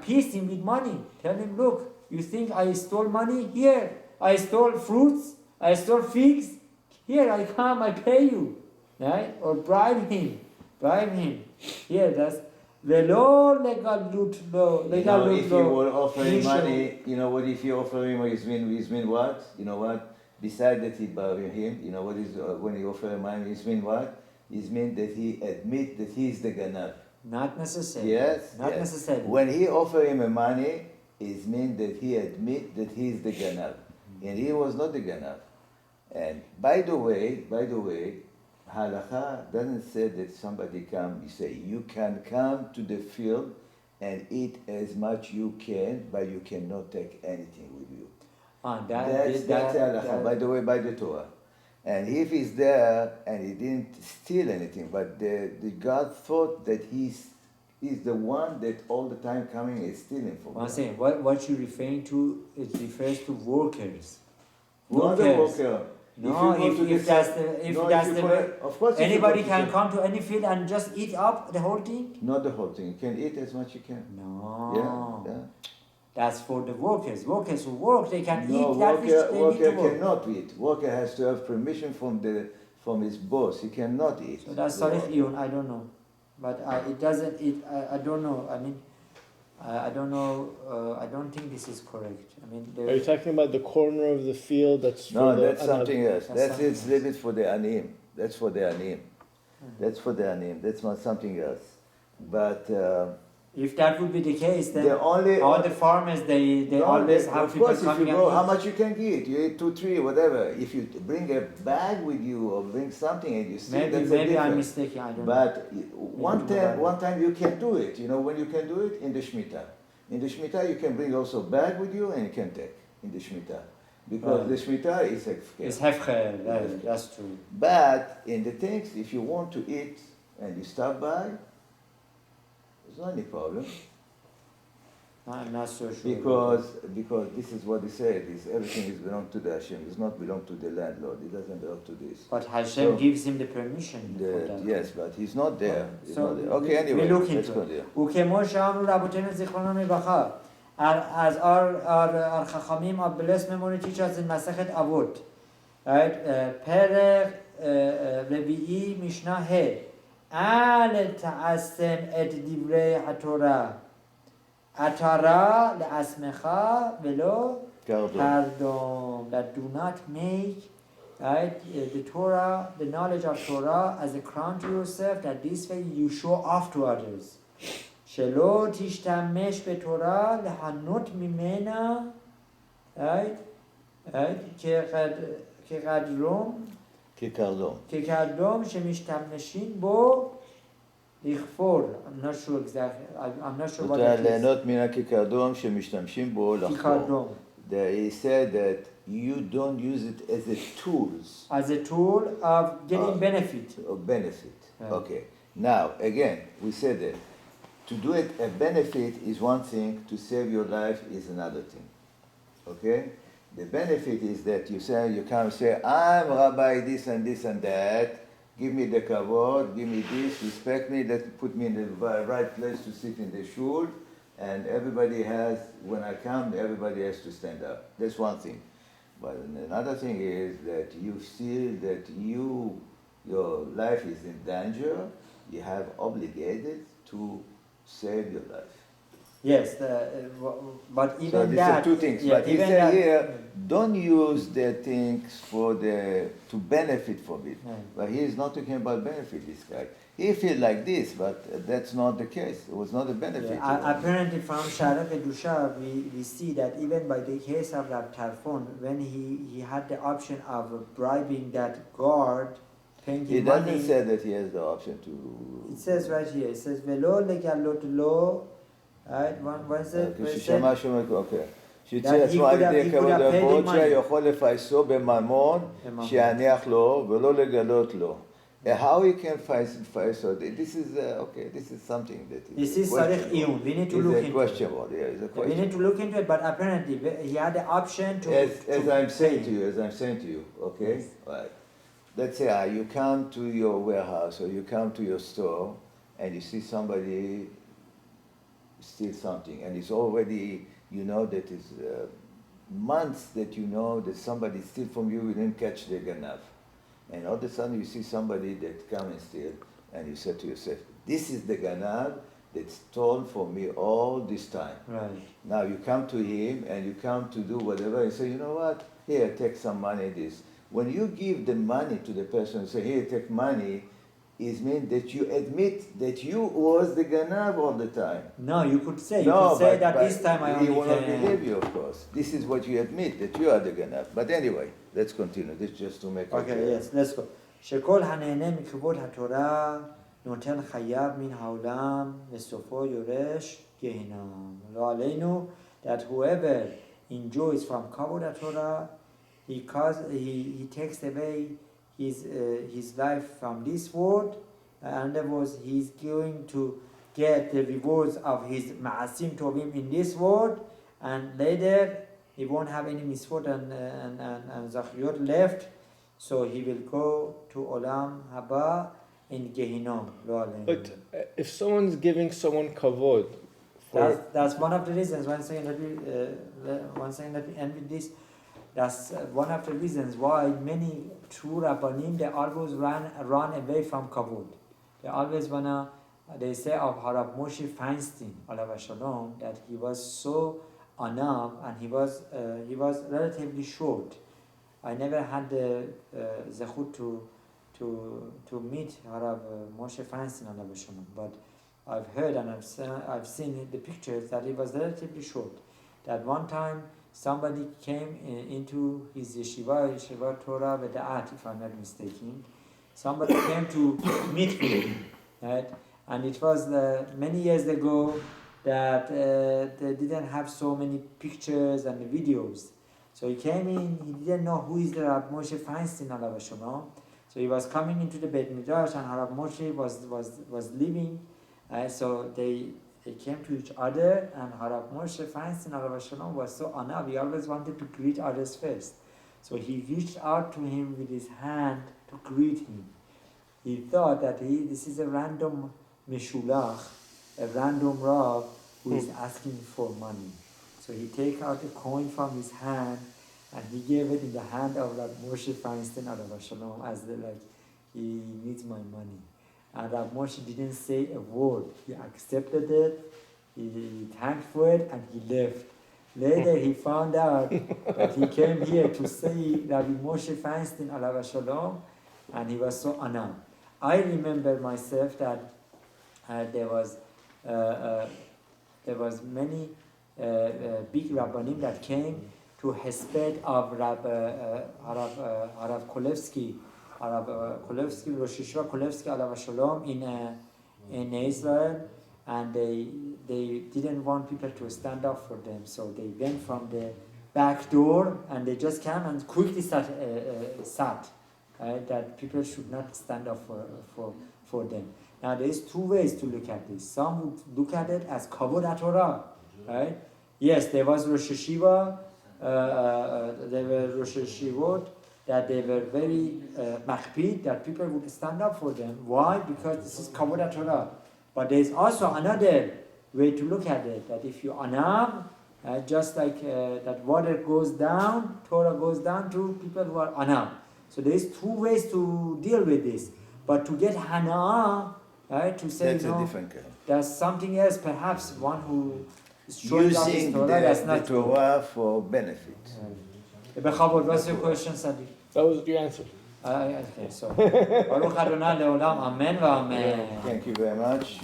appease him with money. Tell him, look, you think I stole money? Here, I stole fruits, I stole figs. Here, I come, I pay you. Right? Or bribe him. Here, that's velo legalut lo. If you will offer him money, you know what? If you offer him, it mean what? You know what? Besides that he bury him, you know what is when you offer him money, it mean what? It means that he admit that he is the ganav. Not necessarily. Yes. Not necessarily. When he offer him a money, it means that he admit that he is the ganav, and he was not the ganav. And by the way, halacha doesn't say that somebody come. You say you can come to the field and eat as much you can, but you cannot take anything with you. That's halacha. By the way, by the Torah. And if he's there and he didn't steal anything, but the God thought that he's the one that all the time coming and stealing from I'm saying what you're referring to, it refers to workers. Not the worker. No, if that's the way, of course anybody can come to any field and just eat up the whole thing? Not the whole thing. You can eat as much you can. No. Yeah. That's for the workers. Workers who work, they can eat worker that which they need to work. Cannot eat. Worker has to have permission from his boss. He cannot eat. So that's Sarich Iyun, I don't know. But it doesn't, I don't know. I mean, I don't know, I don't think this is correct. I mean, are you talking about the corner of the field that's No, that's something else. It's limit for the anim. That's for the anim. That's not something else. But if that would be the case, then all the farmers, they always have people coming. Of course, if you go, how much you can eat? You eat 2, 3, whatever. If you bring a bag with you or bring something and you see maybe I'm mistaken. I don't know. But one time you can do it. You know when you can do it? In the Shemitah. In the Shemitah you can bring also bag with you and you can take in the Shemitah. Because the Shemitah is hefker. It's hefker, that's true. But in the things, if you want to eat and you stop by, there's not any problem. I'm not so sure. Because this is what he said, everything is belong to the Hashem. It does not belong to the landlord. It doesn't belong to this. But Hashem gives him the permission. Yes, but he's not there. Okay, anyway, we look into it. וכמו שאמרו רבותינו זיכרונם לברכה, as our Chachamim of Blessed Memory teach us in Masechet Avot, right? פרק רביעי משנה ה' אל תעשם את דברי התורה עטרה לעצמך ולא קרדום. That do not make the Torah, the knowledge of Torah as a crown to yourself, that this way you show off to others. שלא תשתמש בתורה לחנות ממנה כקרדום שמשתמשים בו לכפור. I'm not sure exactly. I'm not sure what it is. ליהנות מן הכקרדום שמשתמשים בו לחפור. He said that you don't use it as a tool. As a tool of getting benefit. Of benefit. Right. Okay. Now, again, we said that to do it a benefit is one thing, to save your life is another thing. Okay? The benefit is that you come say, I'm Rabbi this and this and that, give me the kavod, give me this, respect me, put me in the right place to sit in the shul, and everybody has, when I come, everybody has to stand up. That's one thing. But another thing is that you feel that your life is in danger, you have obligated to save your life. Yes, but even so these are two things. Yeah, but he said here, don't use the things to benefit from it. Yeah. But he is not talking about benefit, this guy. He feels like this, but that's not the case. It was not a benefit. Yeah, apparently from Sharaf Edusha, we see that even by the case of Rab Tarfon, when he had the option of bribing that guard, paying him money. He doesn't say that he has the option to... It says right here, it says, Velo legalot lo. Right, one said, okay. שיצא ידי כבוד אבות שיכול לפייסו בממון שיניח לו ולא לגלות לו. How he can faiso? This is this is something that is. This is Sarich Iyun. We need to look into it. We need to look into it, but apparently he had the option to. As I'm saying to you, okay. Yes. Right. Let's say you come to your warehouse or you come to your store and you see somebody steal something, and it's already, you know, that is months that you know that somebody steal from you, you didn't catch the ganav. And all of a sudden you see somebody that come and steal, and you say to yourself, this is the ganav that stole from me all this time. Right. Now you come to him and you come to do whatever, and say, you know what, here, take some money, this. When you give the money to the person and say, here, take money, it means that you admit that you was the ganav all the time. No, you could say, No, that this time I he will not only believe you, of course. This is what you admit, that you are the ganav. But anyway, let's continue. This just to make it Okay, clear. yes, let's go. שכל הנהנה מכבוד התורה נותן חייו מן העולם וסופו יורש גיהינום. לא עלינו, that whoever enjoys from כבוד התורה, he takes away his life from this world, and in other words, he's going to get the rewards of his ma'asim tovim in this world, and later he won't have any misfot and zachriyot left, so he will go to olam haba in Gehinnom. But if someone's giving someone kavod, That's one of the reasons. One second, let me end with this. That's one of the reasons why many true Rabbanim, they always run away from kavod. They always they say of Harab Moshe Feinstein, alav shalom, that he was so anam and he was relatively short. I never had the zechut to meet Harab Moshe Feinstein, alav shalom, but I've heard and I've seen the pictures that he was relatively short. That one time somebody came into his yeshiva Torah V'Da'at, if I'm not mistaken. Somebody came to meet him, right? And it was many years ago that they didn't have so many pictures and videos. So he came in, he didn't know who is the Rav Moshe Feinstein, alav shalom. So he was coming into the Beit Midrash, and Rav Moshe was leaving. So they came to each other, and Rav Moshe Feinstein, alav shalom, was so honored. He always wanted to greet others first. So he reached out to him with his hand to greet him. He thought that this is a random meshulach, a random Rav who is asking for money. So he take out a coin from his hand and he gave it in the hand of Rav Moshe Feinstein, alav shalom, as he needs my money. And Rav Moshe didn't say a word. He accepted it, he thanked for it, and he left. Later he found out that he came here to see Rabbi Moshe Feinstein, alav shalom, and he was so honored. I remember myself that there was many big rabbanim that came to hesped of Harav Kolevsky, Rosh Yeshiva Kolevsky, alav shalom, in Israel, and they didn't want people to stand up for them, so they went from the back door and they just came and quickly sat, that people should not stand up for them. Now there is two ways to look at this. Some would look at it as kavod HaTorah, right? Yes, there was Rosh Yeshiva, there were Rosh Yeshivot, that they were very makpid, that people would stand up for them. Why? Because this is kavod HaTorah. But there is also another way to look at it, that if you anam, just like that water goes down, Torah goes down to people who are anam. So there is two ways to deal with this. But to get hana, right, to say, that's a different kind. There's something else, perhaps one who is showing up his Using Torah, that's the not Torah for benefit. Bechabod, what's your question, Sadi? that was your answer. Okay, so Baruch Adonai leolam, amen v'amen. Thank you very much.